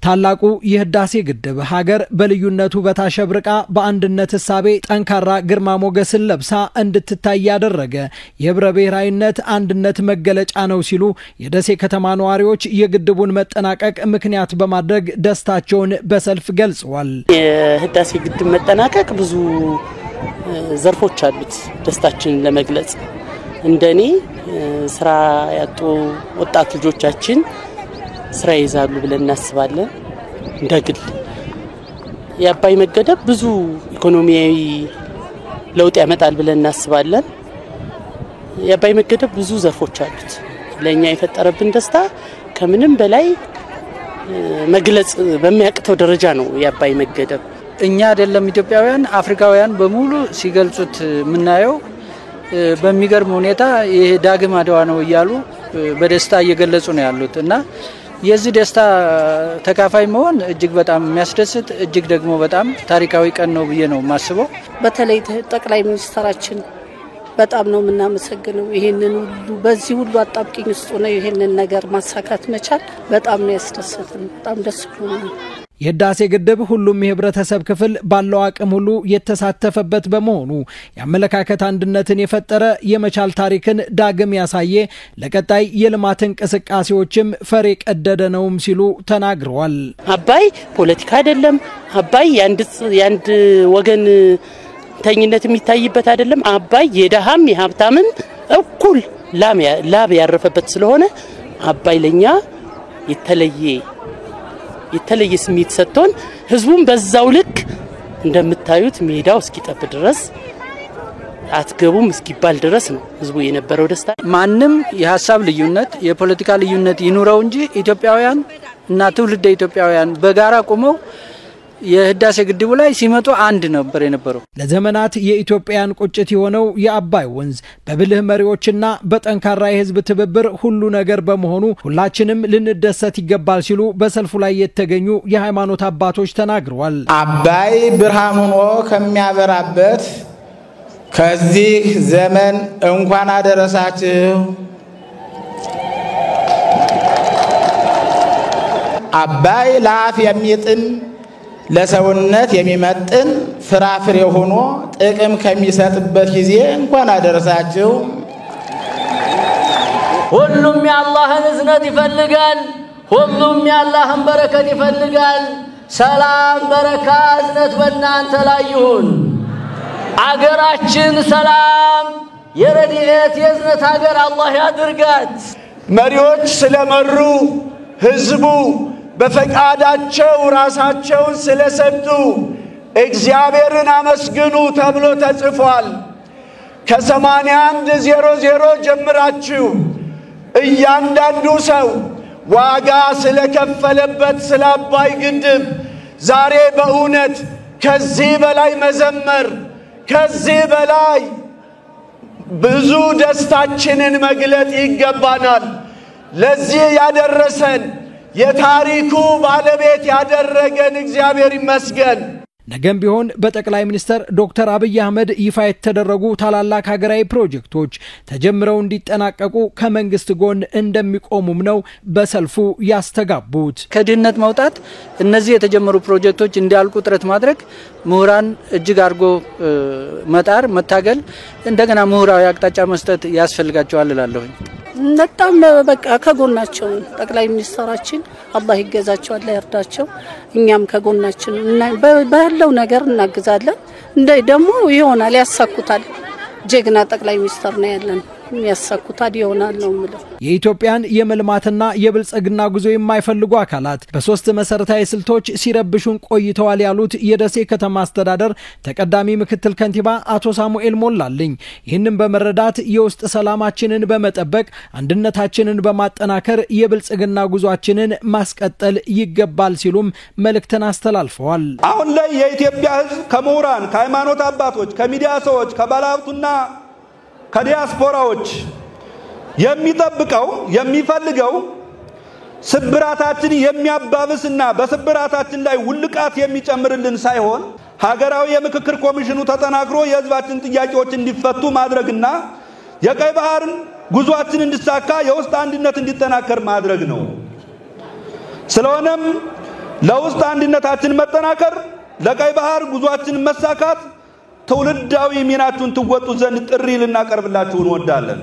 ታላቁ የህዳሴ ግድብ ሀገር በልዩነቱ በታሸብርቃ በአንድነት ህሳቤ ጠንካራ ግርማ ሞገስን ለብሳ እንድትታይ ያደረገ የህብረ ብሔራዊነት አንድነት መገለጫ ነው ሲሉ የደሴ ከተማ ነዋሪዎች የግድቡን መጠናቀቅ ምክንያት በማድረግ ደስታቸውን በሰልፍ ገልጸዋል። የህዳሴ ግድብ መጠናቀቅ ብዙ ዘርፎች አሉት ደስታችንን ለመግለጽ እንደኔ ስራ ያጡ ወጣት ልጆቻችን ስራ ይዛሉ ብለን እናስባለን። እንደግል የአባይ መገደብ ብዙ ኢኮኖሚያዊ ለውጥ ያመጣል ብለን እናስባለን። የአባይ መገደብ ብዙ ዘርፎች አሉት። ለኛ የፈጠረብን ደስታ ከምንም በላይ መግለጽ በሚያቅተው ደረጃ ነው የአባይ መገደብ። እኛ አይደለም ኢትዮጵያውያን አፍሪካውያን በሙሉ ሲገልጹት ምናየው በሚገርም ሁኔታ ይሄ ዳግም አድዋ ነው ይያሉ በደስታ እየገለጹ ነው ያሉት እና የዚህ ደስታ ተካፋይ መሆን እጅግ በጣም የሚያስደስት እጅግ ደግሞ በጣም ታሪካዊ ቀን ነው ብዬ ነው ማስበው። በተለይ ጠቅላይ ሚኒስትራችን በጣም ነው የምናመሰግነው። ይሄንን ሁሉ በዚህ ሁሉ አጣብቂኝ ውስጥ ነው ይሄንን ነገር ማሳካት መቻል በጣም ነው ያስደስተን። በጣም ደስ ብሎናል። የህዳሴ ግድብ ሁሉም የህብረተሰብ ክፍል ባለው አቅም ሁሉ የተሳተፈበት በመሆኑ የአመለካከት አንድነትን የፈጠረ የመቻል ታሪክን ዳግም ያሳየ ለቀጣይ የልማት እንቅስቃሴዎችም ፈር የቀደደ ነውም ሲሉ ተናግረዋል። አባይ ፖለቲካ አይደለም። አባይ ያንድ ወገን ተኝነት የሚታይበት አይደለም። አባይ የደሃም የሀብታምም እኩል ላብ ያረፈበት ስለሆነ አባይ ለኛ የተለየ ስሜት ሰጥቶን ህዝቡን በዛው ልክ እንደምታዩት ሜዳው እስኪጠብ ድረስ አትገቡም እስኪባል ድረስ ነው ህዝቡ የነበረው ደስታ። ማንንም የሐሳብ ልዩነት የፖለቲካ ልዩነት ይኑረው እንጂ ኢትዮጵያውያን እና ትውልደ ኢትዮጵያውያን በጋራ ቆመው የህዳሴ ግድቡ ላይ ሲመጡ አንድ ነበር የነበረው። ለዘመናት የኢትዮጵያን ቁጭት የሆነው የአባይ ወንዝ በብልህ መሪዎችና በጠንካራ የህዝብ ትብብር ሁሉ ነገር በመሆኑ ሁላችንም ልንደሰት ይገባል ሲሉ በሰልፉ ላይ የተገኙ የሃይማኖት አባቶች ተናግረዋል። አባይ ብርሃን ሆኖ ከሚያበራበት ከዚህ ዘመን እንኳን አደረሳችሁ። አባይ ለአፍ የሚጥም ለሰውነት የሚመጥን ፍራፍሬ ሆኖ ጥቅም ከሚሰጥበት ጊዜ እንኳን አደረሳችሁ። ሁሉም የአላህን እዝነት ይፈልጋል። ሁሉም የአላህን በረከት ይፈልጋል። ሰላም በረካ እዝነት በእናንተ ላይ ይሁን። አገራችን ሰላም የረድኤት የእዝነት ሀገር አላህ ያድርጋት። መሪዎች ስለመሩ ህዝቡ በፈቃዳቸው ራሳቸውን ስለሰጡ እግዚአብሔርን አመስግኑ ተብሎ ተጽፏል። ከ8100 ጀምራችሁ እያንዳንዱ ሰው ዋጋ ስለከፈለበት ስለ አባይ ግድብ ዛሬ በእውነት ከዚህ በላይ መዘመር ከዚህ በላይ ብዙ ደስታችንን መግለጥ ይገባናል። ለዚህ ያደረሰን የታሪኩ ባለቤት ያደረገን እግዚአብሔር ይመስገን። ነገም ቢሆን በጠቅላይ ሚኒስትር ዶክተር አብይ አህመድ ይፋ የተደረጉ ታላላቅ ሀገራዊ ፕሮጀክቶች ተጀምረው እንዲጠናቀቁ ከመንግስት ጎን እንደሚቆሙም ነው በሰልፉ ያስተጋቡት። ከድህነት መውጣት እነዚህ የተጀመሩ ፕሮጀክቶች እንዲያልቁ ጥረት ማድረግ ምሁራን እጅግ አድርጎ መጣር መታገል እንደገና ምሁራዊ አቅጣጫ መስጠት ያስፈልጋቸዋል እላለሁ። በጣም በቃ ከጎናቸው ጠቅላይ ሚኒስትራችን አላህ ይገዛቸው አላህ ይርዳቸው። እኛም ከጎናችን ባለው ነገር እናግዛለን። ደግሞ ይሆናል ያሳኩታል። ጀግና ጠቅላይ ሚኒስትር ነው ያለን። የሚያሳኩታል ይሆናል ነው ማለት። የኢትዮጵያን የመልማትና የብልጽግና ጉዞ የማይፈልጉ አካላት በሶስት መሰረታዊ ስልቶች ሲረብሹን ቆይተዋል ያሉት የደሴ ከተማ አስተዳደር ተቀዳሚ ምክትል ከንቲባ አቶ ሳሙኤል ሞላልኝ ይህንን በመረዳት የውስጥ ሰላማችንን በመጠበቅ አንድነታችንን በማጠናከር የብልጽግና ጉዟችንን ማስቀጠል ይገባል ሲሉም መልእክትን አስተላልፈዋል። አሁን ላይ የኢትዮጵያ ህዝብ ከምሁራን ከሃይማኖት አባቶች ከሚዲያ ሰዎች ከባለሀብቱና ከዲያስፖራዎች የሚጠብቀው የሚፈልገው ስብራታችን የሚያባብስና በስብራታችን ላይ ውልቃት የሚጨምርልን ሳይሆን ሀገራዊ የምክክር ኮሚሽኑ ተጠናክሮ የህዝባችን ጥያቄዎች እንዲፈቱ ማድረግና የቀይ ባህርን ጉዟችን እንዲሳካ የውስጥ አንድነት እንዲጠናከር ማድረግ ነው። ስለሆነም ለውስጥ አንድነታችን መጠናከር ለቀይ ባህር ጉዟችን መሳካት ትውልዳዊ ሚናችሁን ትወጡ ዘንድ ጥሪ ልናቀርብላችሁ እንወዳለን።